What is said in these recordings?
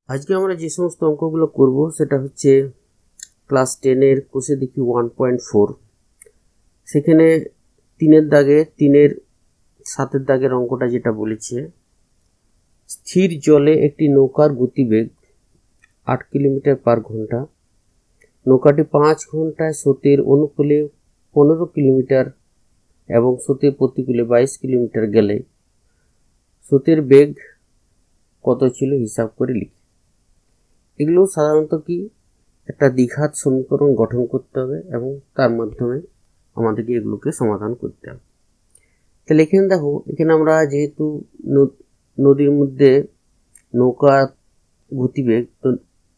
আজকে আমরা যে সমস্ত অঙ্কগুলো করব সেটা হচ্ছে ক্লাস 10-এর কোষে দেখি 1.4। সেখানে 3-এর দাগে 3-এর 7-এর দাগের অঙ্কটা যেটা বলেছে, স্থির জলে একটি নৌকার গতিবেগ 8 কিলোমিটার পার ঘন্টা। নৌকাটি 5 ঘন্টায় স্রোতের অনুকূলে 15 কিলোমিটার এবং স্রোতের প্রতিকূলে 22 কিলোমিটার গেলে স্রোতের বেগ কত ছিল হিসাব করে লিখি। এগুলো সাধারণত কি একটা দ্বিঘাত সমীকরণ গঠন করতে হবে এবং তার মাধ্যমে আমাদেরকে এগুলোকে সমাধান করতে হবে। তাহলে এখানে দেখো, এখানে আমরা যেহেতু নদীর মধ্যে নৌকা গতিবেগ, তো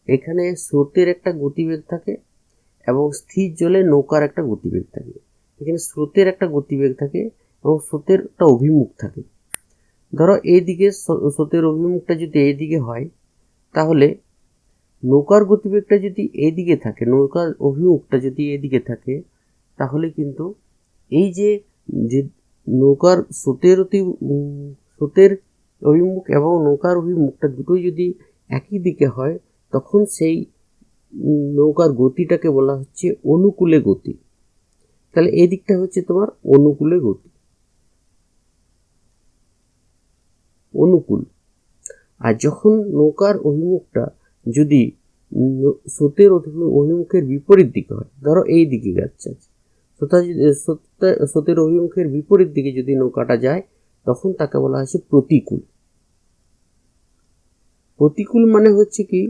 এখানে স্রোতের একটা গতিবেগ থাকে এবং স্থির জলে নৌকার একটা গতিবেগ থাকে। এখানে স্রোতের একটা গতিবেগ থাকে এবং স্রোতের একটা অভিমুখ থাকে। ধরো এইদিকে স্রোতের অভিমুখটা যদি এইদিকে হয়, তাহলে নৌকার গতিবেগটা যদি এইদিকে থাকে, নৌকার অভিমুখটা যদি এদিকে থাকে, তাহলে কিন্তু এই যে নৌকার স্রোতের অভিমুখ এবং নৌকার অভিমুখটা দুটোই যদি একই দিকে হয়, তখন সেই নৌকার গতিটাকে বলা হচ্ছে অনুকূলে গতি। তাহলে এই দিকটা হচ্ছে তোমার অনুকূলে গতি, অনুকূল। আর যখন নৌকার অভিমুখটা যদি স্রোতের অভিমুখের বিপরীত দিকে হয়, ধরো এই দিকে যাচ্ছে, স্রোতের অভিমুখের বিপরীত দিকে যদি নৌকাটা যায়, তখন তাকে বলা হচ্ছে প্রতিকূল। প্রতিকূল মানে হচ্ছে কি,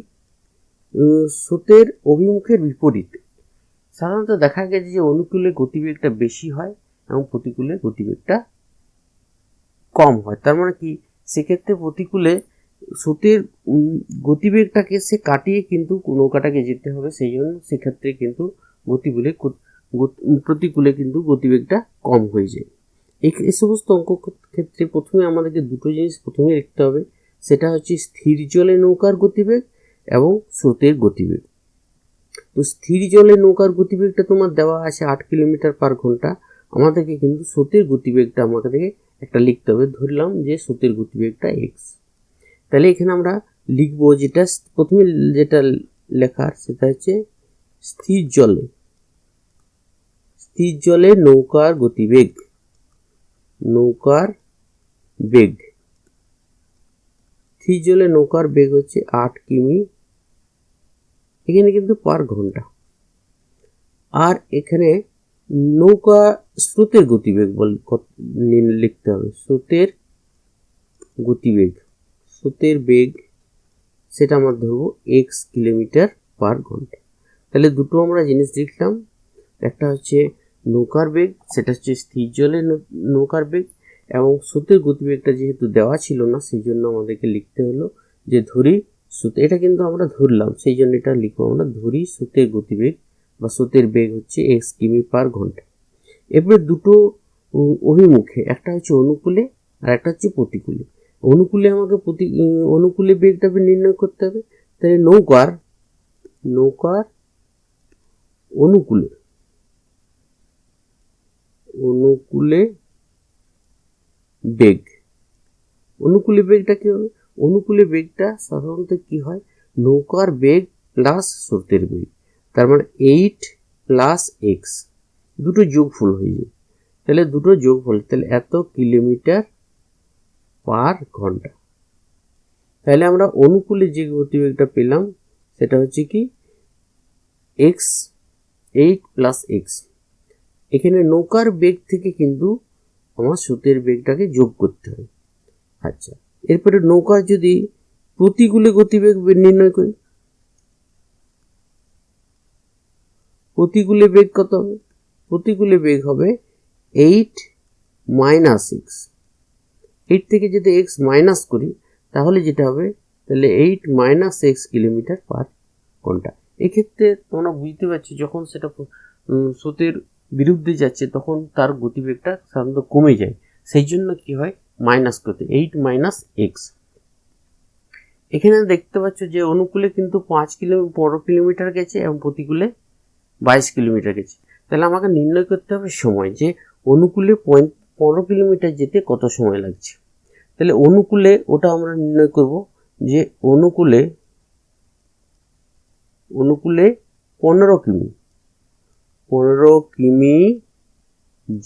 স্রোতের অভিমুখের বিপরীত। সাধারণত দেখা গেছে যে অনুকূলে গতিবেগটা বেশি হয় এবং প্রতিকূলে গতিবেগটা কম হয়। তার মানে কি, সেক্ষেত্রে প্রতিকূলে স্রোতের গতিবেগটাকে সে কাটিয়ে কিন্তু নৌকাটাকে যেতে হবে, সেই জন্য সেক্ষেত্রে কিন্তু প্রতিকূলে কিন্তু গতিবেগটা কম হয়ে যায়। এই সমস্ত অঙ্ক ক্ষেত্রে প্রথমে আমাদেরকে দুটো জিনিস প্রথমে লিখতে হবে, সেটা হচ্ছে স্থির জলে নৌকার গতিবেগ এবং স্রোতের গতিবেগ। তো স্থির জলে নৌকার গতিবেগটা তোমার দেওয়া আছে 8 কিলোমিটার পার ঘন্টা। আমাদেরকে কিন্তু স্রোতের গতিবেগটা আমাদেরকে একটা লিখতে হবে। ধরলাম যে স্রোতের গতিবেগটা x। তাহলে এখানে আমরা লিখবো, যেটা প্রথমে যেটা লেখার সেটা হচ্ছে স্থির জলে নৌকার গতিবেগ, নৌকার বেগ। স্থির জলে নৌকার বেগ হচ্ছে 8 কিমি, এখানে কিন্তু পার ঘন্টা। আর এখানে নৌকা স্রোতের গতিবেগ লিখতে হবে, স্রোতের গতিবেগ, স্রোতের বেগ, সেটা আমরা ধরবো x কিলোমিটার পার ঘন্টা। তাহলে দুটো আমরা জিনিস লিখলাম, একটা হচ্ছে নৌকার বেগ, সেটা হচ্ছে স্থির জলে নৌকার বেগ, এবং স্রোতের গতিবেগটা যেহেতু দেওয়া ছিল না, সেই জন্য আমাদেরকে লিখতে হলো যে ধরি স্রোত, এটা কিন্তু আমরা ধরলাম, সেই জন্য এটা লিখবো আমরা ধরি স্রোতের গতিবেগ বা স্রোতের বেগ হচ্ছে x কিমি পার ঘন্টা। এরপরে দুটো অভিমুখে, একটা হচ্ছে অনুকূলে আর একটা হচ্ছে প্রতিকূলে। অনুকূলে আমাকে অনুকূলে বেগটা নির্ণয় করতে হবে। তাহলে নৌকার অনুকূলে বেগ, অনুকূলে বেগটা কি হবে? অনুকূলে বেগটা সাধারণত কি হয়, নৌকার বেগ প্লাস স্রোতের বেগ, তার মানে 8 প্লাস x, দুটো যোগফল হয়ে যায়। তাহলে দুটো যোগফল, তাহলে এত কিলোমিটার পার ঘন্টা। তাহলে আমরা অনুকূলে যে গতিবেগটা পেলাম সেটা হচ্ছে কি x, 8 প্লাস x। এখানে নৌকার বেগ থেকে কিন্তু আমার স্রোতের বেগটাকে যোগ করতে হবে। আচ্ছা, এরপরে নৌকার যদি প্রতিকূলে গতিবেগ নির্ণয় করি, প্রতিকূলে বেগ কত হবে? প্রতিকূলে বেগ হবে 8 মাইনাস x। 8 থেকে যদি x মাইনাস করি, তাহলে যেটা হবে, তাহলে 8 মাইনাস x কিলোমিটার পার ঘন্টা। এক্ষেত্রে তোমরা বুঝতে পারছি, যখন সেটা স্রোতের বিরুদ্ধে যাচ্ছে তখন তার গতিবেগটা সাধারণত কমে যায়, সেই জন্য কি হয়, মাইনাস করতে 8 মাইনাস x। এখানে দেখতে পাচ্ছ যে অনুকূলে কিন্তু 15 কিলোমিটার গেছে এবং প্রতিকূলে 22 কিলোমিটার গেছে। তাহলে আমাকে নির্ণয় করতে হবে সময়, যে অনুকূলে 15 কিলোমিটার যেতে কত সময় লাগছে। তাহলে অনুকূলে ওটা আমরা নির্ণয় করব, যে অনুকূলে অনুকূলে 15 কিমি, 15 কিমি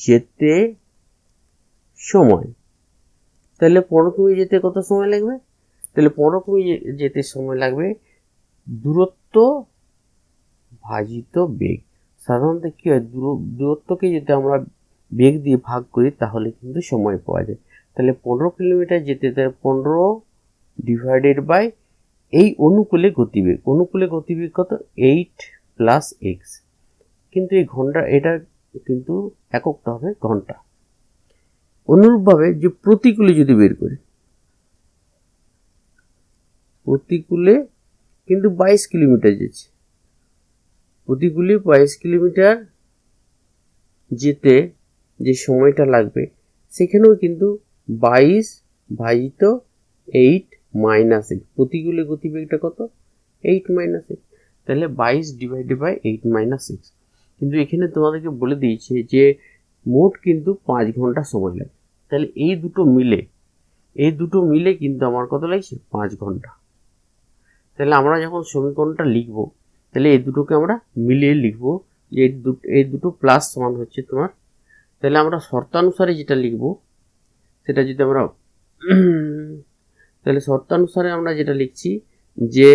যেতে সময়। তাহলে 15 কিমি যেতে কত সময় লাগবে? তাহলে 15 কিমি যেতে সময় লাগবে দূরত্ব ভাজিত বেগ। সাধারণত কি হয়, দূরত্বকে যদি আমরা বেগ দিয়ে ভাগ করি তাহলে কিন্তু সময় পাওয়া যায়। তাহলে 15 কিলোমিটার যেতে 15 ডিভাইডেড বাই এই অনুকূলে গতিবেগ। অনুকূলে গতিবেগ কত? 8 প্লাস এক্স। কিন্তু এই ঘন্টা, এটা কিন্তু এককটা হবে ঘন্টা। অনুরূপভাবে যে প্রতিকূলে যদি বের করি, প্রতিকূলে কিন্তু 22 কিলোমিটার যাচ্ছে, প্রতিকূলে 22 কিলোমিটার যেতে যে সময়টা লাগবে সেখানেও কিন্তু 22 ভাজিত 8 মাইনাস এক্স। প্রতিকূলে গতিবেগটা কত? 8 মাইনাস এক্স। তাহলে 22 ডিভাইডেড বাই 8 মাইনাস এক্স। কিন্তু এখানে তোমাদেরকে বলে দিয়েছে যে মোট কিন্তু 5 ঘন্টা সময় লাগে। তাহলে এই দুটো মিলে কিন্তু আমার কত লাগছে? 5 ঘন্টা। তাহলে আমরা যখন সমীকরণটা লিখব তাহলে এই দুটোকে আমরা মিলিয়ে লিখব, যে এই দুটো প্লাস সমান হচ্ছে তোমার। তাহলে আমরা শর্তানুসারে যেটা লিখব সেটা যদি আমরা তাহলে শর্তানুসারে আমরা যেটা লিখছি যে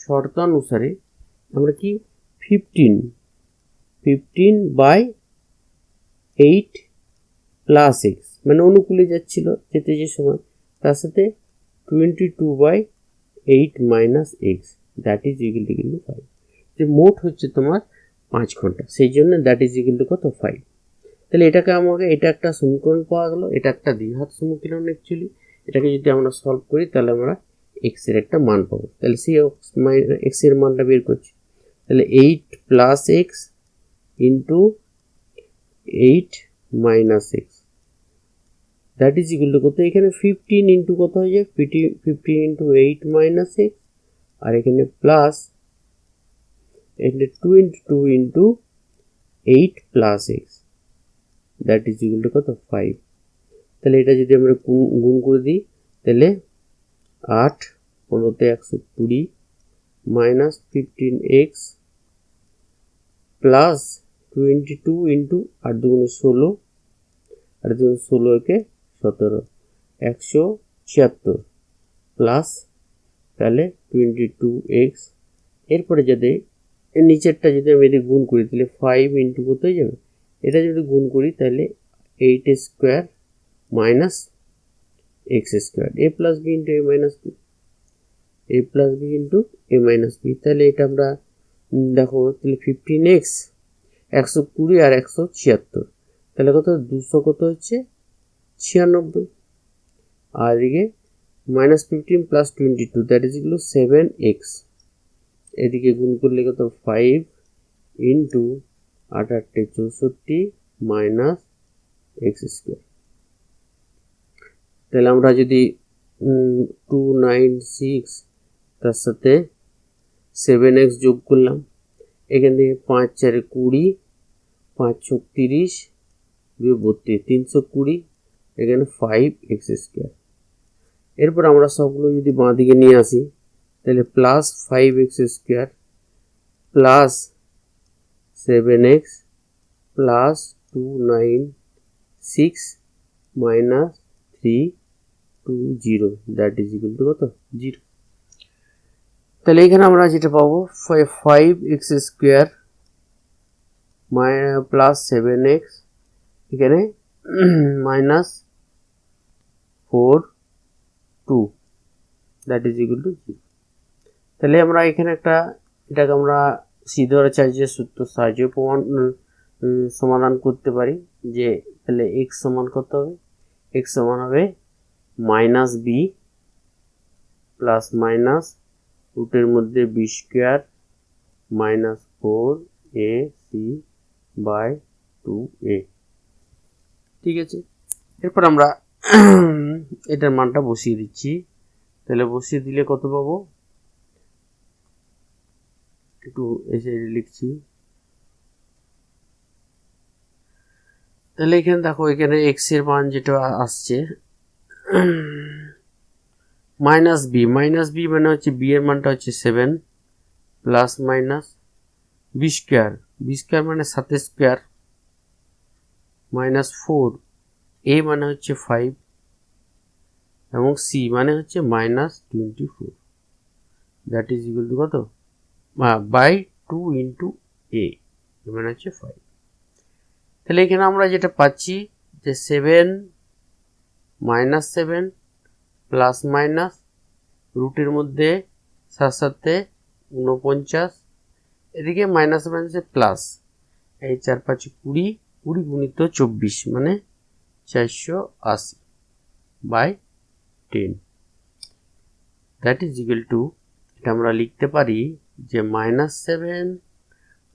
শর্তানুসারে আমরা কি 15 বাই 8 প্লাস এক্স, মানে অনুকূলে যাচ্ছিল যেতে যে সময়, তার সাথে 22 by 8 minus x, that is equal to কিন্তু 5। যে মোট হচ্ছে তোমার 5 ঘন্টা, সেই জন্য দ্যাট ইজ ইকুয়াল টু কত? 5। তাহলে এটাকে আমাকে, এটা একটা সমীকরণ পাওয়া গেল, এটা একটা দ্বিঘাত সমীকরণ অ্যাকচুয়ালি। এটাকে যদি আমরা সলভ করি তাহলে আমরা এক্স এর একটা মান পাবো। তাহলে সেই এক্স এর মানটা বের করছি। তাহলে 8 plus x into 8 minus x, that is equal to কত? এখানে 15 ইন্টু কত হয়ে যায়? 15 ইন্টু 8 মাইনাস এক্স, আর এখানে প্লাস এখানে 22 into 8 plus x, that is equal to কত? 5। তাহলে এটা যদি আমরা গুণ করে দিই তাহলে 8 15তে 120 মাইনাস 15x প্লাস 22 ইন্টু 8 দুগুণে 16, 8 দুগুণে 16 একে 17, 176 প্লাস তাহলে 22x। এরপরে যাতে নিচেরটা যদি আমি এদিকে গুণ করি তাহলে 5 ইন্টু কত হয়ে যাবে? এটা যদি গুণ করি তাহলে 8 স্কোয়ার মাইনাস এক্স স্কোয়ার, এ প্লাস বি ইন্টু এ মাইনাস বি, এ প্লাস বি ইন্টু এ মাইনাস বি। তাহলে এটা আমরা দেখো, তাহলে 15x 120 আর 176, তাহলে কত? 200 কত হচ্ছে? 96। আর এদিকে minus 15 plus 22, that is equal 7x। এদিকে গুণ করলে কত? 5 ইন্টু 8 64 মাইনাস এক্স স্কোয়ার। তাহলে আমরা যদি 296 তার সাথে 7x যোগ করলাম, এখান থেকে 5 4 20, 5 6 30, 32 320, এখানে 5x স্কোয়ার। এরপর আমরা সবগুলো যদি বাঁ দিকে নিয়ে আসি তাহলে plus 5x square plus 7x plus 296 minus 320, that is equal to কত? 0। তাহলে এখানে আমরা যেটা পাবো 5x স্কোয়ার প্লাস 7x, এখানে minus 42, that is equal two 0। তাহলে আমরা এখানে একটা, এটাকে আমরা সিদ্ধাচার্যের সূত্র সাহায্যে সমাধান করতে পারি। যে তাহলে x সমান কত হবে? x সমান হবে মাইনাস বি প্লাস মাইনাস রুটের মধ্যে B square minus 4ac by 2a। ঠিক আছে, এরপর আমরা এটার মানটা বসিয়ে দিচ্ছি। তাহলে বসিয়ে দিলে কত পাবো? একটু এসে লিখছি। তাহলে এখানে দেখো, এখানে x এর মান যেটা আসছে মাইনাস বি মানে হচ্ছে বি এর মানটা হচ্ছে 7 প্লাস মাইনাস বি স্কোয়ার মানে 7 স্কোয়ার মাইনাস 4 এ মানে হচ্ছে 5 এবং সি মানে হচ্ছে minus 24 that is equal to কত বাই 2 ইন্টু এ মানে হচ্ছে 5। তাহলে এখানে আমরা যেটা পাচ্ছি যে 7 মাইনাস 7 প্লাস মাইনাস রুটের মধ্যে সাথে সাথে 49 এদিকে মাইনাস মাইনাসে প্লাস এই 4 5 20 20 গুণিত 24 মানে 480 by 10 that is equal to এটা আমরা লিখতে পারি যে -7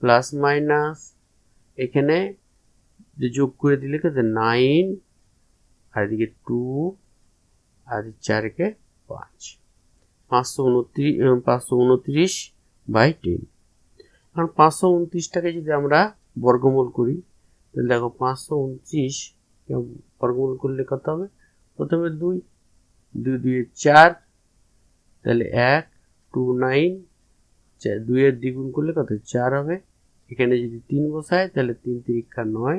প্লাস মাইনাস এখানে যে যোগ করে দিলে কত 9 আর এদিকে 2 আর 4 কে 5 529 বাই 10। কারণ 529টাকে যদি আমরা বর্গমূল করি তাহলে দেখো 529 বর্গমূল করলে কত হবে প্রথমে 2 2 2 4 তাহলে 1 2 9 2 এর দ্বিগুণ করলে কত 4 হবে। এখানে যদি 3 বসায় তাহলে 3 3 9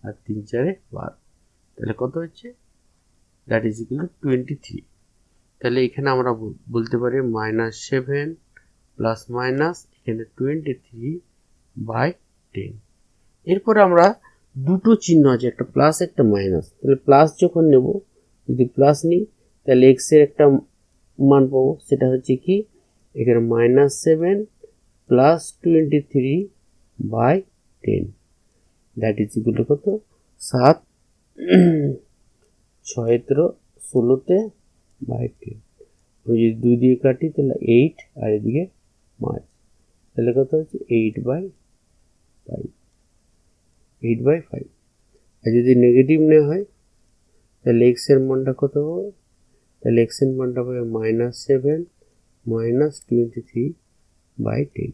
আর 3 4 12 তাহলে কত হচ্ছে দ্যাট ইজ ইকুয়াল টু 23। তাহলে এখানে আমরা বলতে পারি -7 প্লাস মাইনাস এখানে 23 বাই 10। এরপর আমরা দুটো চিহ্ন আছে একটা প্লাস একটা মাইনাস, তাহলে প্লাস যখন নেব যদি প্লাস নিই তাহলে এক্স এর একটা মান পাবো সেটা হচ্ছে কি এখানে -7 plus 23 by 10 that is equal to কত 7 6 16 বাই 10। আমি যদি 2 দিয়ে কাটি তাহলে 8 আর এদিকে 5 তাহলে কত হচ্ছে 8/5 আর যদি নেগেটিভ নেওয়া হয় তাহলে এক্স এর মানটা কত হবে তাহলে এক্স এর মানটা হবে -7 minus 23 by 10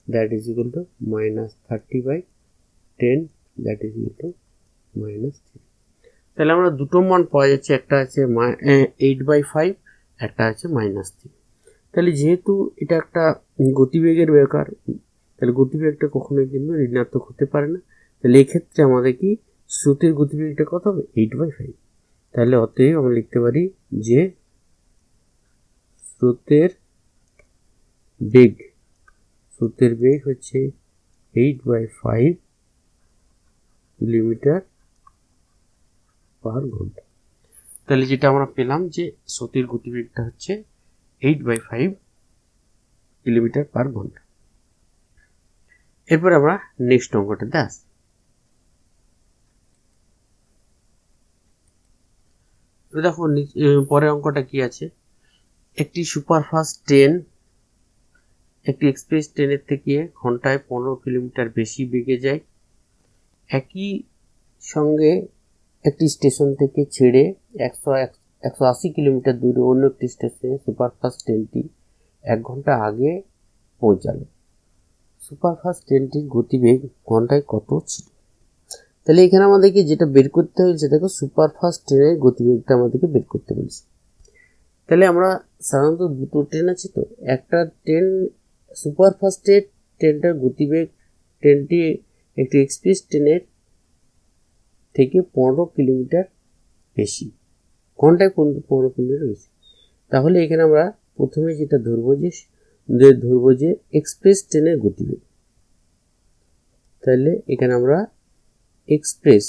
that is equal to -30/10 that is equal to -3। তাহলে আমরা দুটো মান পাওয়া যাচ্ছে একটা আছে 8/5 একটা আছে -3। তাহলে যেহেতু এটা একটা গতিবেগের ব্যাপার তাহলে গতিবেগটা কখনোই কিন্তু ঋণাত্মক হতে পারে না। তাহলে এই ক্ষেত্রে আমাদের কি স্রোতের গতিবেগটা কত হবে 8/5। তাহলে অতএব আমরা লিখতে পারি যে স্রোতের বেগ হচ্ছে 8/5 কিলোমিটার পার ঘন্টা। তাহলে যেটা আমরা পেলাম যে স্রোতের গতিবেগটা হচ্ছে 8/5 কিলোমিটার পার ঘন্টা। এরপর আমরা নেক্সট অঙ্কটাতে আসি। দেখো পরের অঙ্কটা কি আছে, একটি সুপারফাস্ট ট্রেন একটি এক্সপ্রেস ট্রেনের থেকে ঘন্টায় 15 কিলোমিটার বেশি বেগে যায়। একই সঙ্গে একটি স্টেশন থেকে ছেড়ে 180 কিলোমিটার দূরে অন্য একটি স্টেশনে সুপারফাস্ট ট্রেনটি 1 ঘন্টা আগে পৌঁছালো। সুপারফাস্ট ট্রেনটির গতিবেগ ঘন্টায় কত ছিল? তাহলে এখানে আমাদেরকে যেটা বের করতে হয়েছে দেখো সুপারফাস্ট ট্রেনের গতিবেগটা আমাদেরকে বের করতে বলেছে। তাহলে আমরা সাধারণত দুটো ট্রেন আছে তো, একটা ট্রেন সুপারফাস্টের ট্রেনটার গতিবেগ ট্রেনটি একটি এক্সপ্রেস ট্রেনের থেকে 15 কিলোমিটার বেশি, ঘন্টায় 15 কিলোমিটার বেশি। তাহলে এখানে আমরা প্রথমে যেটা ধরবো যে এক্সপ্রেস ট্রেনের গতিবেগ। তাহলে এখানে আমরা এক্সপ্রেস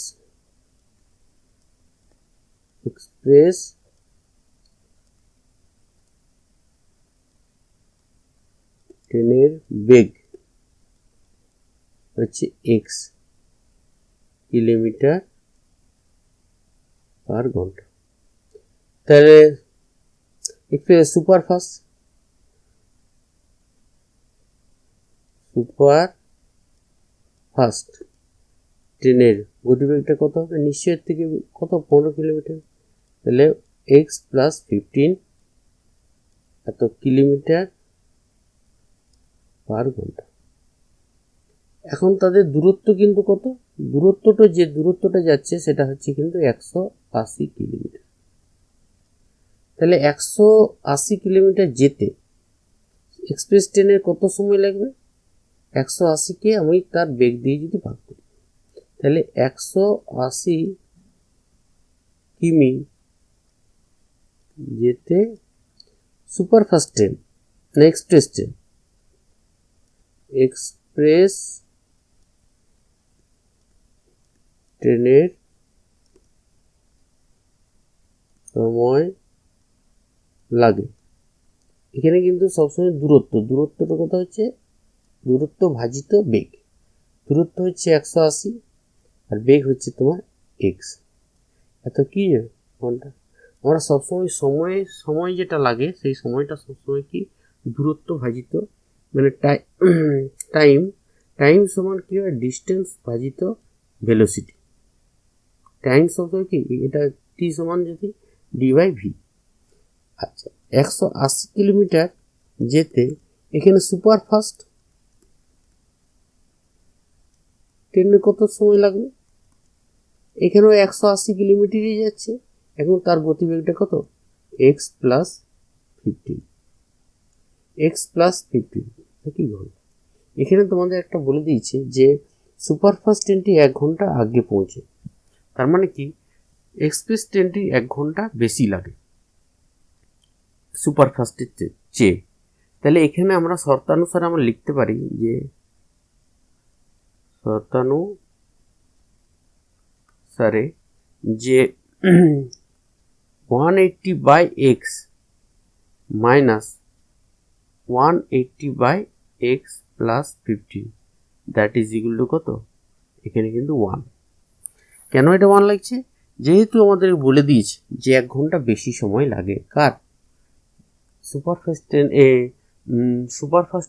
ট্রেনের বেগ হচ্ছে এক্স কিলোমিটার পার ঘন্টা। তাহলে এক্সপ্রেস সুপারফাস্ট ট্রেনের গতিবেগটা কত হবে নিশ্চয়ের থেকে কত 15 কিলোমিটার, তাহলে এক্স প্লাস 15 এত কিলোমিটার পার ঘন্টা। এখন তাদের দূরত্ব কিন্তু কত, যে দূরত্বটা যাচ্ছে সেটা হচ্ছে কিন্তু 180 কিলোমিটার। তাহলে 180 কিলোমিটার যেতে এক্সপ্রেস ট্রেনের কত সময় লাগবে? 180কে আমি তার বেগ দিয়ে যদি ভাগ করি, তাহলে 180 কিমি যেতে সুপারফাস্ট ট্রেন না এক্সপ্রেস ট্রেন, এক্সপ্রেস ট্রেনের সময় লাগে। এখানে কিন্তু সবসময় দূরত্বটা কথা হচ্ছে দূরত্ব ভাজিত বেগ। দূরত্ব হচ্ছে 180 আর বেগ হচ্ছে তোমার এক্স। এত কি ঘন্টা, আমরা সবসময় সময় যেটা লাগে সেই সময়টা সবসময় কি দূরত্ব ভাজিত, মানে টাইম সমান কি হয় ডিস্টেন্স ভাজিত ভেলোসিটি। টাইম সবসময় কি এটা টি সমান যদি ডি/ভি। আচ্ছা, 180 কিলোমিটার যেতে এখানে সুপারফাস্ট ট্রেনে কত সময় লাগবে? এখানেও 180 কিলোমিটারই যাচ্ছে, এখন তার গতিবেগটা কত? এক্স প্লাস 15 কি ঘন্টা। এখানে তোমাদের একটা বলে দিয়েছে যে সুপারফাস্ট ট্রেনটি 1 ঘন্টা আগে পৌঁছে, তার মানে কি এক্সপ্রেস ট্রেনটি 1 ঘন্টা বেশি লাগে সুপারফাস্টের চেয়ে। তাহলে এখানে আমরা শর্তানুসারে আমরা লিখতে পারি যে শর্তানুসারে যে 180/x minus 180/x plus 15 that is equal to কত? এখানে কিন্তু 1। কেন এটা 1 লাগছে? যেহেতু আমাদের বলে দিয়েছে যে 1 ঘন্টা বেশি সময় লাগে কার? সুপারফাস্ট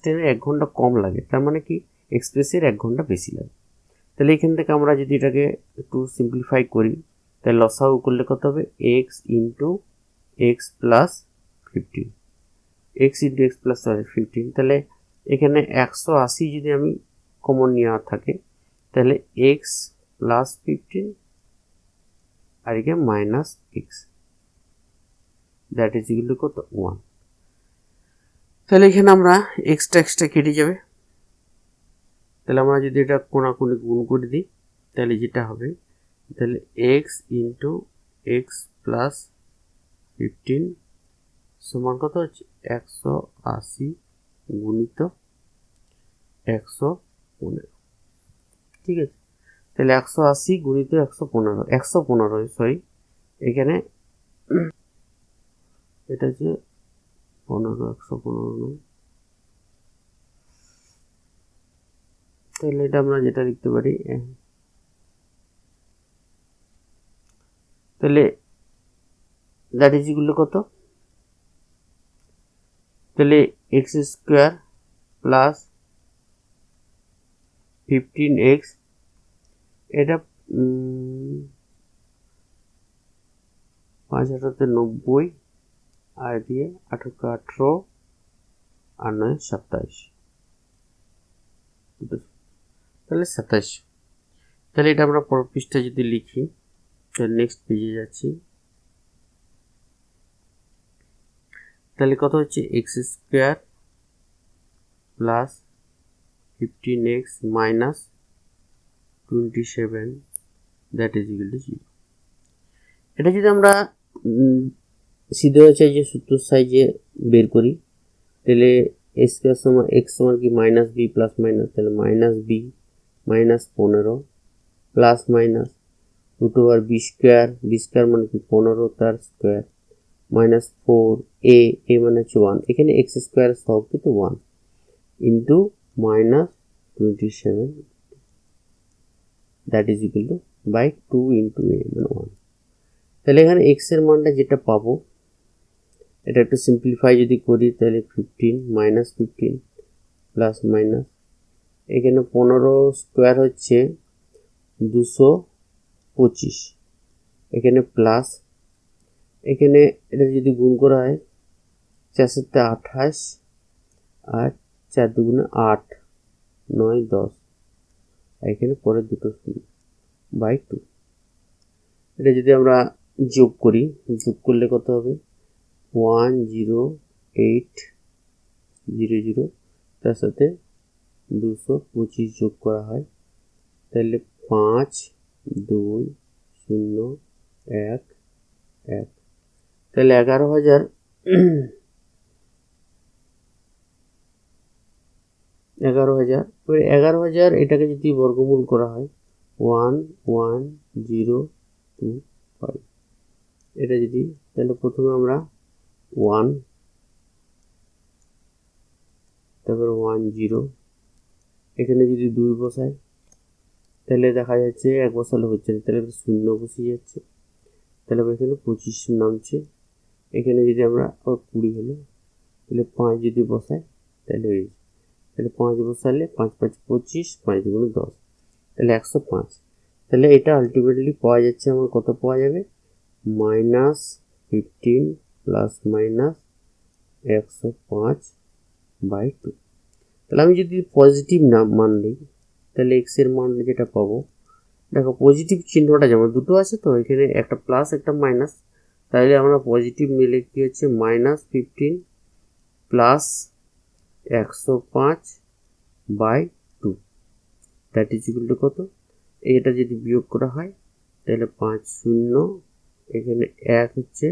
ট্রেনে 1 ঘন্টা কম লাগে, তার মানে কি এক্সপ্রেসের 1 ঘন্টা বেশি লাগে। তাহলে এখান থেকে আমরা যদি এটাকে একটু সিম্পলিফাই করি, তাহলে লসাগু করলে কত হবে? X into x plus 15, x into x plus 15। তাহলে এখানে 180 যদি আমি কমন নেওয়া থাকে, তাহলে এক্স প্লাস 15 আর এখানে minus x that is equal to কত? 1। তাহলে এখানে আমরা এক্সট্রা কেটে যাবে। তাহলে আমরা যদি এটা কোনাকুনি গুণ করে দিই, তাহলে যেটা হবে, তাহলে এক্স ইন্টু এক্স প্লাস 15 সমান কত হচ্ছে? 180 গুণিত 115। ঠিক আছে, তাহলে 180 গুণিত 115 সরি, এখানে এটা হচ্ছে 115। তাহলে এটা আমরা যেটা লিখতে পারি, তাহলে দ্যাট ইজ ইকুয়াল টু কত? তাহলে এক্স স্কোয়ার প্লাস 15x, এটা 5 8 90 আর দিয়ে 8 18 আর 9 27, তাহলে 27। তাহলে এটা আমরা পরের পৃষ্ঠা যদি লিখি, তাহলে নেক্সট পেজে যাচ্ছি। তাহলে কত হচ্ছে? X square plus 15x minus 27 that is equal two 0। এটা যদি আমরা সিদ্ধ হয়েছে যে সূত্র সাইজে বের করি, তাহলে এ স্কোয়ার সমান এক্স সমান কি মাইনাস বি প্লাস মাইনাস, তাহলে minus b minus 15 plus minus root over b square মানে কি 15 তার স্কোয়ার মাইনাস 4 এ মানে হচ্ছে 1, এখানে এক্স স্কোয়ার সব কিন্তু 1 into minus 27 that is equal to by 2 into a মানে 1। তাহলে এখানে এক্স এর মানটা যেটা পাবো, এটা একটু সিম্পলিফাই যদি করি, তাহলে 15 মাইনাস 15 প্লাস মাইনাস, এখানে 15 স্কোয়ার হচ্ছে 225, এখানে প্লাস, এখানে এটা যদি গুণ করা হয় 4 7 28 আর 4 2 8 9 10, এখানে পরে দুটো বাই 2। এটা যদি আমরা যোগ করলে কত হবে? 10800 তার সাথে 225 যোগ করা হয়, তাহলে 5201 তাহলে 11,000 11,000 এটাকে যদি বর্গমূল করা হয় 11025 এটা যদি, তাহলে প্রথমে আমরা 1 তারপর 10 এখানে যদি 2 বসাই তাহলে দেখা যাচ্ছে 1 বসালে হচ্ছে না, তাহলে 0 বসে যাচ্ছে, তাহলে এখানে 25 নামছে। এখানে যদি আমরা 20 হলো, তাহলে 5 যদি বসাই তাহলে হয়ে যাচ্ছে, তাহলে 5 বসালে 5 5 25, 5 গুণ 10, তাহলে 105। তাহলে এটা আলটিমেটলি পাওয়া যাচ্ছে আমার কত পাওয়া যাবে, -15 প্লাস মাইনাস 105/2। তাহলে আমি যদি পজিটিভ মান নিই তাহলে এক্স এর মান যেটা পাবো, দেখো পজিটিভ চিহ্নটা যেমন দুটো আছে, তো এখানে একটা প্লাস একটা মাইনাস, তাহলে আমরা পজিটিভ নিলে কি হচ্ছে -15 plus 105/2 that is equal to কত, এটা যদি বিয়োগ করা হয় তাহলে 50 এখানে 1 হচ্ছে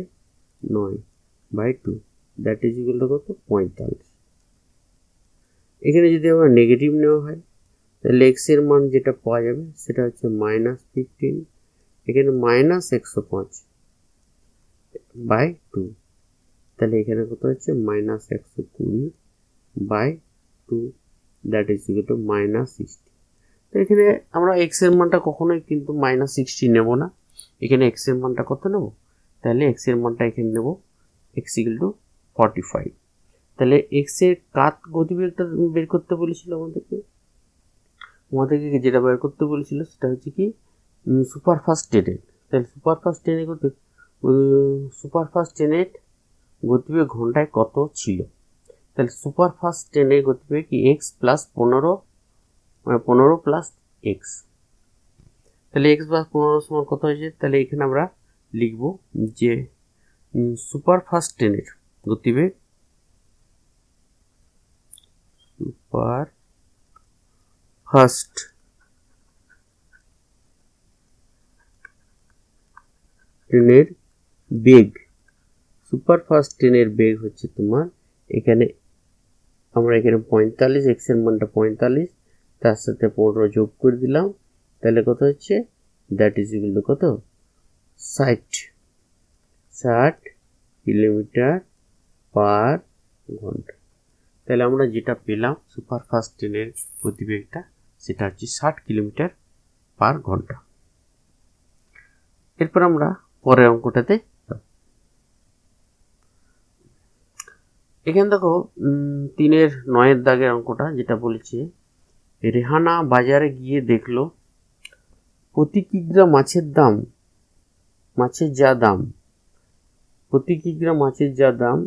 9/2 দ্যাট ইজ ইকুয়াল টু কত, 45। এখানে যদি আমরা নেগেটিভ নেওয়া হয় তাহলে এক্স এর মান যেটা পাওয়া যাবে সেটা হচ্ছে -15, এখানে -105/2, তাহলে এখানে কত হচ্ছে -120/2 দ্যাট ইজ ইকুয়াল টু -60। তো এখানে আমরা এক্স এর মানটা কখনোই কিন্তু -60 নেব না, এখানে এক্স এর মানটা কত নেব, তাহলে এক্স এর মানটা এখানে নেব এক্স ইকুয়াল টু 45। তাহলে এক্স এর কাত গতিবেগটা বের করতে বলেছিল আমাদেরকে যেটা বের করতে বলেছিল সেটা হচ্ছে কি সুপারফাস্ট ট্রেনের। তাহলে সুপারফাস্ট ট্রেনের গতিবেগ ঘন্টায় কত ছিল, তাহলে সুপারফাস্ট ট্রেনের গতিবেগ কি এক্স প্লাস 15 মানে 15 প্লাস এক্স, তাহলে এক্স প্লাস 15 সমান কত হয়েছে, তাহলে এখানে আমরা লিখব যে সুপারফাস্ট ট্রেনের গতিবেগ সুপারফাস্ট ট্রেনের বেগ, সুপারফাস্ট ট্রেনের বেগ হচ্ছে তোমার এখানে আমরা এখানে 45, এক্স এর মানটা 45, তার সাথে 15 যোগ করে দিলাম, তাহলে কত হচ্ছে, দ্যাট ইজ ইকুয়াল টু কত, 60 কিলোমিটার পার ঘন্টা। তাহলে আমরা যেটা পেলাম সুপারফাস্ট ট্রেনের গতিবেগটা সেটা হচ্ছে 60 কিলোমিটার পার ঘন্টা। এরপর আমরা পরের অঙ্কটাতে, এখানে দেখো 3-9 দাগের অঙ্কটা যেটা বলেছে, রেহানা বাজারে গিয়ে দেখলো প্রতি কিগ্রা মাছের যা দাম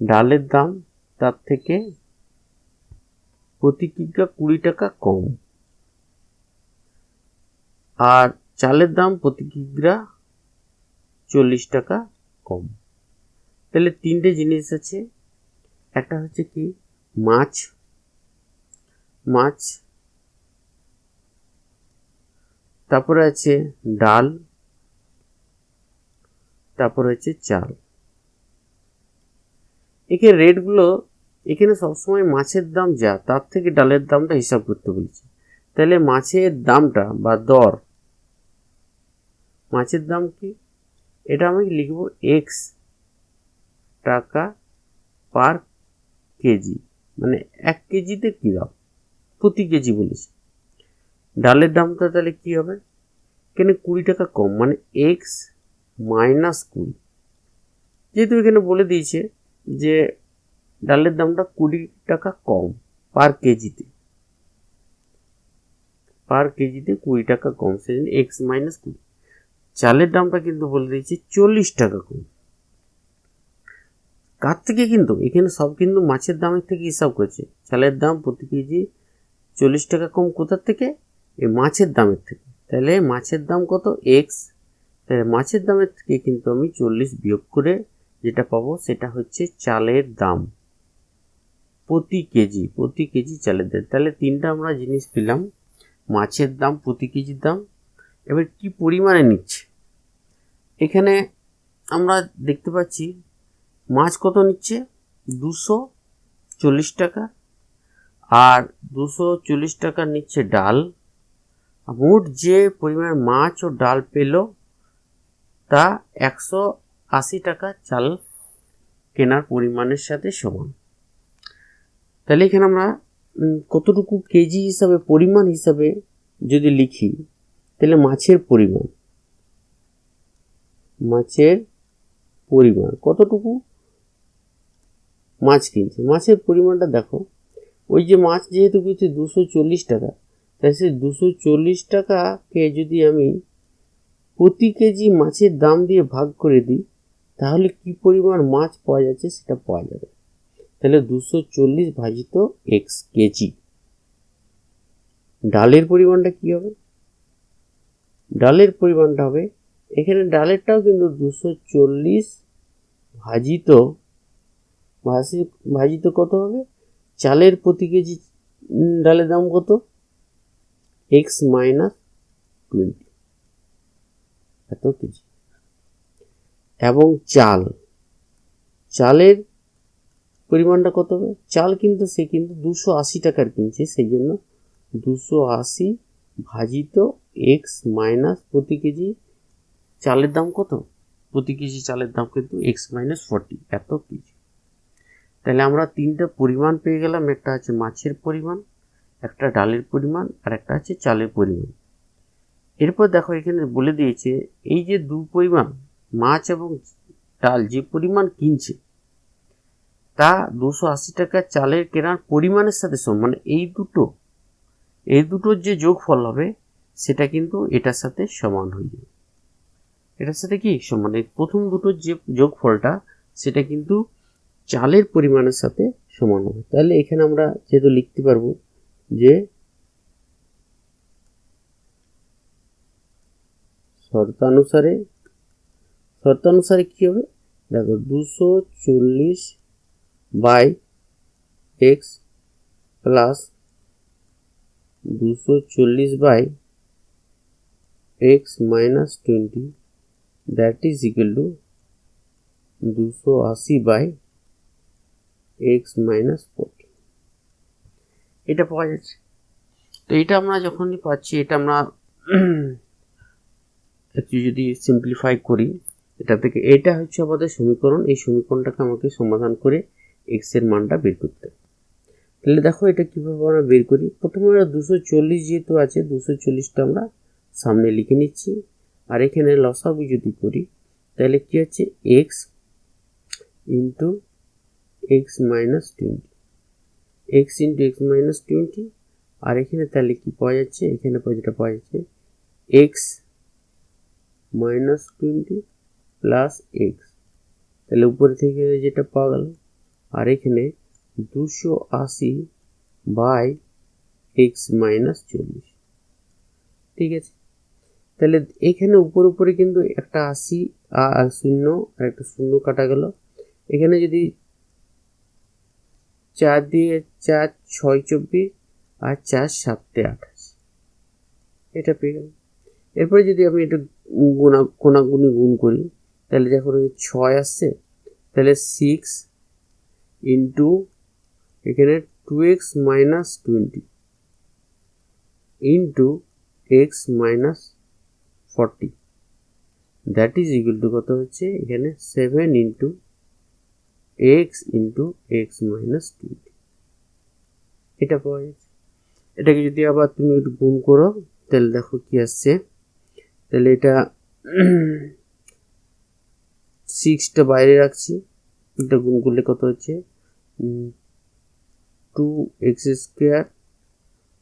ডালের দাম তার থেকে প্রতি কিগ্রা 20 টাকা কম, আর চালের দাম প্রতি কিগ্রা 40 টাকা কম। তাহলে তিনটে জিনিস আছে, একটা হচ্ছে কি মাছ, তারপরে আছে ডাল, তারপরে হচ্ছে চাল। এখানে রেটগুলো এখানে সবসময় মাছের দাম যা তার থেকে ডালের দামটা হিসাব করতে বলছে। তাহলে মাছের দামটা বা দর, মাছের দাম কি, এটা আমি লিখব এক্স টাকা পার কেজি, মানে 1 কেজিতে কি দাম, প্রতি কেজি বলেছে। ডালের দামটা তাহলে কি হবে, এখানে 20 টাকা কম, মানে এক্স মাইনাস 20, যেহেতু এখানে বলে দিয়েছে যে ডালের দামটা 20 টাকা কম পার কেজিতে 20 টাকা কম, সেজন্য এক্স মাইনাস 20। চালের দামটা কিন্তু বলে দিয়েছে 40 টাকা কম, কার থেকে, কিন্তু এখানে সব কিন্তু মাছের দামের থেকে হিসাব করছে। চালের দাম প্রতি কেজি 40 টাকা কম, কোথার থেকে, এই মাছের দামের থেকে। তাহলে মাছের দাম কত, এক্স, তাহলে মাছের দামের থেকে কিন্তু আমি 40 বিয়োগ করে যেটা পাবো সেটা হচ্ছে চালের দাম প্রতি কেজি চালের দাম। তাহলে তিনটা আমরা জিনিস পেলাম, মাছের দাম, প্রতি কেজির দাম, এবার কি পরিমাণে নিচ্ছে। এখানে আমরা দেখতে পাচ্ছি মাছ কত নিচ্ছে, 240 টাকা, আর 240 টাকা নিচ্ছে ডাল। মোট যে পরিমাণ মাছ ও ডাল পেল তা 180 টাকা চাল কেনার পরিমাণের সাথে সমান। তাহলে এখানে আমরা কতটুকু কেজি হিসাবে, পরিমাণ হিসাবে যদি লিখি, তাহলে মাছের পরিমাণ কতটুকু মাছ কিনছে, মাছের পরিমাণটা দেখো। ওই যে মাছ যেহেতু কিনছে 240 টাকা, তাই সেই 240 টাকাকে যদি আমি প্রতি কেজি মাছের দাম দিয়ে ভাগ করে দিই, তাহলে কি পরিমাণ মাছ পাওয়া যাচ্ছে সেটা পাওয়া যাবে। তাহলে 240 ভাজিত x কেজি। ডালের পরিমাণটা কি হবে, ডালের পরিমাণটা হবে, এখানে ডালেরটাও কিন্তু 240 ভাজিত কত হবে, চালের প্রতি কেজি ডালের দাম কত, x মাইনাস 20 এত কেজি। এবং চালের পরিমাণটা কত হবে, চাল কিন্তু সে কিন্তু 280 টাকার কিনছে, সেই জন্য 280 ভাজিত x মাইনাস প্রতি কেজি চালের দাম কত, প্রতি কেজি চালের দাম কিন্তু x মাইনাস 40 এত কেজি। তাহলে আমরা তিনটা পরিমাণ পেয়ে গেলাম, একটা আছে মাছের পরিমাণ, একটা ডালের পরিমাণ, আর একটা আছে চালের পরিমাণ। এরপর দেখো এখানে বলে দিয়েছে এই যে দু পরিমাণ মাছ এবং ডাল যে পরিমাণ কিনছে তা 280 টাকা চালের কেনার পরিমাণের সাথে সমান, মানে এই দুটোর যে যোগফল হবে সেটা কিন্তু এটার সাথে সমান হয়ে যাবে। এটার সাথে কি সমান, এই প্রথম দুটোর যে যোগফলটা সেটা কিন্তু চালের পরিমাণের সাথে সমান হবে। তাহলে এখানে আমরা যেহেতু লিখতে পারবো যে শর্তানুসারে কি হবে, দেখো 240 by x plus 240 by x minus 20 that is equal to 280 by x minus 40। এটা পাওয়া যাচ্ছে। তো এটা আমরা যখনই পাচ্ছি, এটা আমরা একটু যদি সিম্পলিফাই করি, এটা থেকে এটা হচ্ছে আমাদের সমীকরণ। এই সমীকরণটাকে আমাকে সমাধান করে এক্স এর মানটা বের করতে হবে। তাহলে দেখো এটা কিভাবে আমরা বের করি। প্রথমে আমরা 240 যেহেতু আছে, 240টা আমরা সামনে লিখে নিচ্ছি, আর এখানে লসাগু যদি করি তাহলে কি হচ্ছে x into x minus 20, x into x minus 20, আর এখানে তাহলে কি পাওয়া যাচ্ছে, এখানে যেটা পাওয়া যাচ্ছে এক্স মাইনাস 20 প্লাস এক্স, তাহলে উপরে থেকে যেটা পাওয়া গেল, আর এখানে 280 বাই এক্স মাইনাস 40। ঠিক আছে, তাহলে এখানে উপরে কিন্তু একটা 80 আর শূন্য আর একটা শূন্য কাটা গেল। এখানে যদি 4 দিয়ে 4 6 24 আর 4 7 28 এটা পেয়ে গেল। এরপরে যদি আমি এটা কোনাগুনি গুণ করি, তাহলে যখন 6 আসছে, তাহলে 6 ইন্টু এখানে 2x minus 20 into x minus 40 that is equal to কত হচ্ছে, এখানে 7 into x into x minus 20 এটা পাওয়া যাচ্ছে। এটাকে যদি আবার তুমি একটু গুণ করো তাহলে দেখো কি আসছে, তাহলে এটা 6টা বাইরে রাখছি, এটা গুণ করলে কত হচ্ছে 2x²,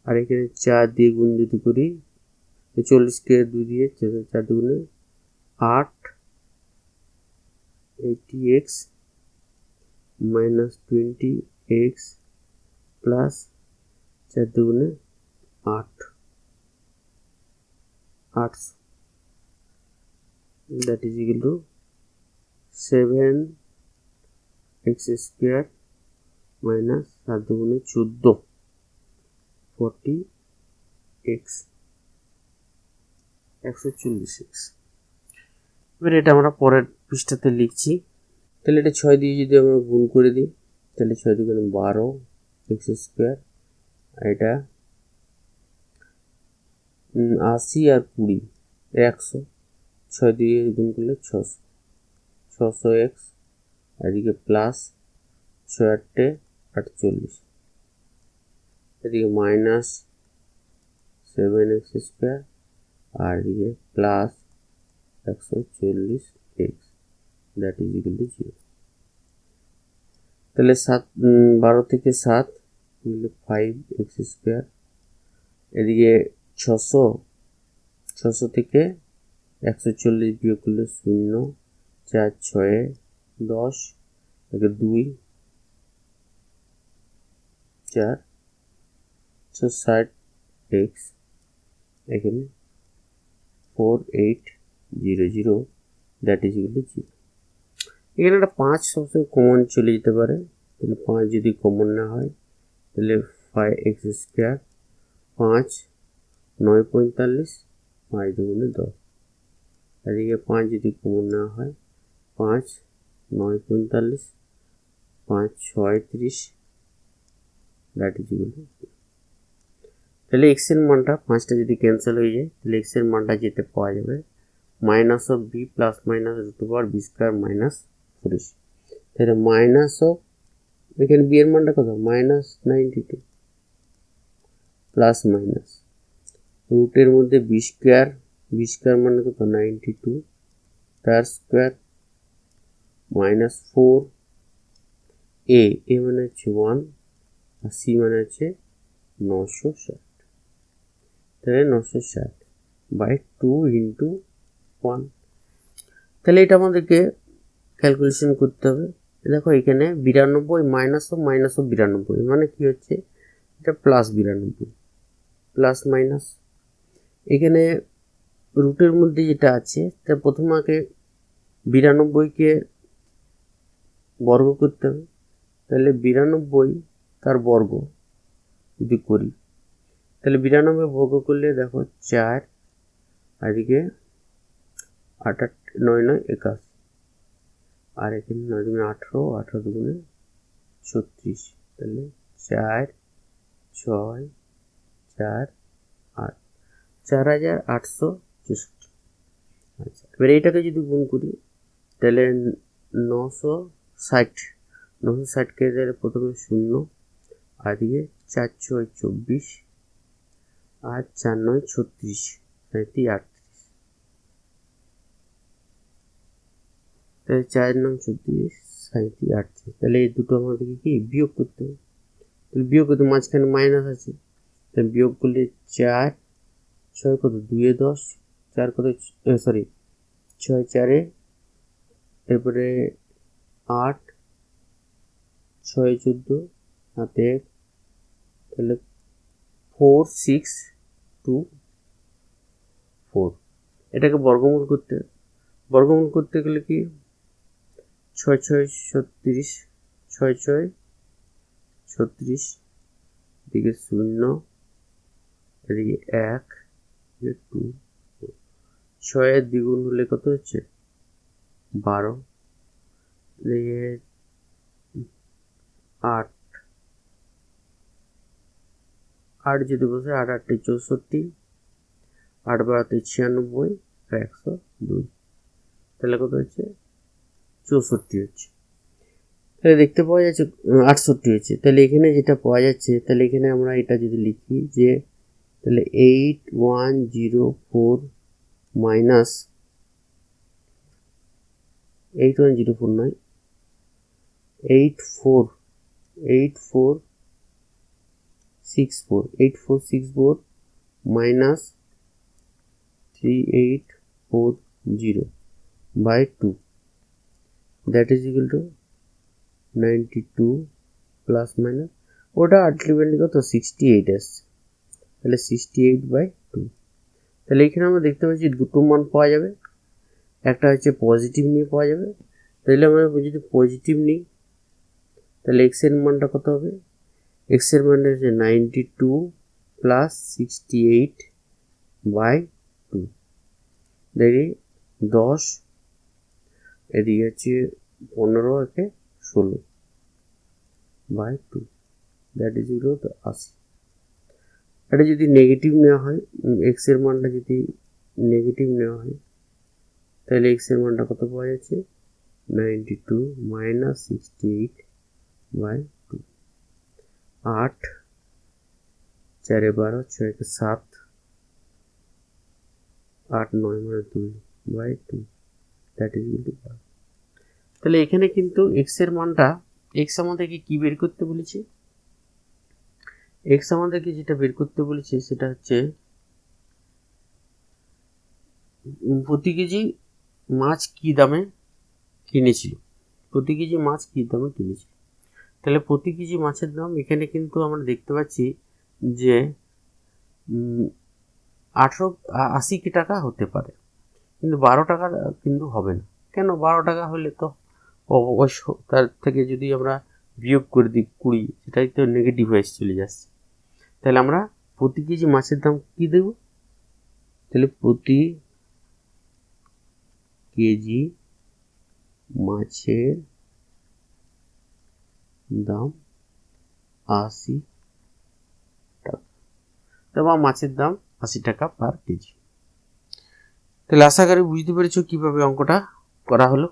আর এখানে 4 দিয়ে গুণ যদি করি 40কে 2 দিয়ে 4 দুগুণে 8 80x মাইনাস 20x প্লাস 4 দুগুণে 8 that is equal two 7 x square minus 7 দুগুণে 14 40 এক্স 140 এক্স। এবার এটা আমরা পরের পৃষ্ঠাতে লিখছি। তাহলে এটা 6 দিয়ে যদি আমরা গুণ করে দিই তাহলে 6 দুগুণে 12 এক্স স্কোয়ার, আর এটা 80 আর 20 100, 6 দিয়ে গুণ করলে 600 এক্স, এদিকে প্লাস 6 8 48, এদিকে মাইনাস 7 এক্স স্কোয়ার, আর এদিকে plus 140 x, that is equal two 0। তাহলে 12 থেকে 7 মিলে 5 এক্স স্কোয়ার, এদিকে 600 থেকে 140 বিয়োগ করলে 0, 4 6 10, এদিকে 2 4 60 এক্স, এখানে 4800, দ্যাট ইজ ইকুয়াল টু 0। এখানে একটা 5 সবসময় কমন চলে যেতে পারে, তাহলে 5 যদি কমন না হয় তাহলে 5 এক্স স্কোয়ার, 5 9 45, 5 দুগুণে 10, এদিকে 5 যদি কমন না হয় 5 9 45, 5 6 30, দ্যাট ইজ ইকুয়াল টু 0। তাহলে এক্স এর মানটা 5টা যদি ক্যান্সেল হয়ে যায় তাহলে এক্স এর মানটা যেতে পাওয়া যাবে minus of b plus minus root over b square minus 40। তাহলে মাইনাস অফ, এখানে বি এর মানটা কত, মাইনাস 92 প্লাস মাইনাস রুটের মধ্যে বি স্কোয়ার মানে কত 92, তার স্কোয়ার মাইনাস 4, এ মানে হচ্ছে 1 আর সি মানে হচ্ছে 960, তাহলে 960 বাই 2 ইন্টু 1। তাহলে এটা আমাদেরকে ক্যালকুলেশন করতে হবে। দেখো এখানে 92 মাইনাস অফ 92 মানে কি হচ্ছে, এটা প্লাস 92 প্লাস মাইনাস, এখানে রুটের মধ্যে যেটা আছে তার প্রথমে আগে 92কে বর্গ করতে হবে। তাহলে 92 তার বর্গ যদি করি তাহলে 92 বর্গ করলে দেখো 4, আর এদিকে 8 9 9 81, আর এখানে 9 দুগুণে 18, 18 দুগুণে 36, তাহলে 4 6 4 8, 4864। আচ্ছা, এবার এইটাকে যদি গুণ করি তাহলে 960কে তাহলে প্রথমে 0, আর এদিকে 4 6 24, আর 4 9 36, 38, তাহলে 4 9 36, 38। তাহলে এই দুটো আমাদেরকে কি বিয়োগ করতে হবে, তাহলে বিয়োগ করতে মাঝখানে মাইনাস আছে, তাহলে বিয়োগ করলে 4 6 কত 2 10, 4 কত সরি 6 4, এরপরে 8 6 14, হাতে 1, তাহলে 4 6 2 4। এটাকে বর্গমূল করতে গেলে কি 6 6 36, 6 6 36, এদিকে 0, এদিকে 1, 2, 6 এর দ্বিগুণ হলে কত হচ্ছে 12, এদিকে 8 যদি বসে 8 8 64, 8 12 96, 102, তাহলে কত হচ্ছে 64 হচ্ছে। তাহলে দেখতে পাওয়া যাচ্ছে 68 হচ্ছে। তাহলে এখানে যেটা পাওয়া যাচ্ছে, তাহলে এখানে আমরা এটা যদি লিখি যে তাহলে 8104 মাইনাস 8104 নয় 8464 minus 3840 by 2, that is equal to 92 plus minus, ওটা আলটিমেটলি কত 68 আসছে, তাহলে 68 বাই 2। তাহলে এখানে আমরা দেখতে পাচ্ছি দুটো মান পাওয়া যাবে, একটা হচ্ছে পজিটিভ নিয়ে পাওয়া যাবে। তাহলে আমরা যদি পজিটিভ নিই তাহলে এক্স এর মানটা কত হবে? এক্স এর মানটা হচ্ছে 92 প্লাস 68 বাই 2, দেখি 10, এদিকে হচ্ছে 15 একে 16 by 2, that is equal to 80। এটা যদি নেগেটিভ নেওয়া হয়, এক্স এর মানটা যদি নেগেটিভ নেওয়া হয়, তাহলে এক্স এর মানটা কত পাওয়া যাচ্ছে? 92 মাইনাস 68 বাই 2, 8, 4 12, 6 7, 8 9 মানে 2 by 2, that is equal to 12। তাহলে এখানে কিন্তু এক্স এর মানটা, এক্স আমাদেরকে কি বের করতে বলেছে? এক্স আমাদেরকে যেটা বের করতে বলেছে সেটা হচ্ছে প্রতি কেজি মাছ কি দামে কিনেছিল, প্রতি কেজি মাছ কি দামে কিনেছিল। তাহলে প্রতি কেজি মাছের দাম এখানে কিন্তু আমরা দেখতে পাচ্ছি যে 80 টাকা হতে পারে, কিন্তু 12 টাকা কিন্তু হবে না। কেন? 12 টাকা হলে তো অবশ্য তার থেকে যদি আমরা বিয়োগ করে দিই 20, সেটাই তো নেগেটিভ হয়ে চলে যাচ্ছে। তাহলে আমরা প্রতি কেজি মাছের দাম কি দেব? তাহলে প্রতি কেজি মাছের দাম 80 টাকা, তবে মাছের দাম 80 টাকা পার কেজি। তাহলে আশা করি বুঝতে পেরেছো কিভাবে অঙ্কটা করা হলো।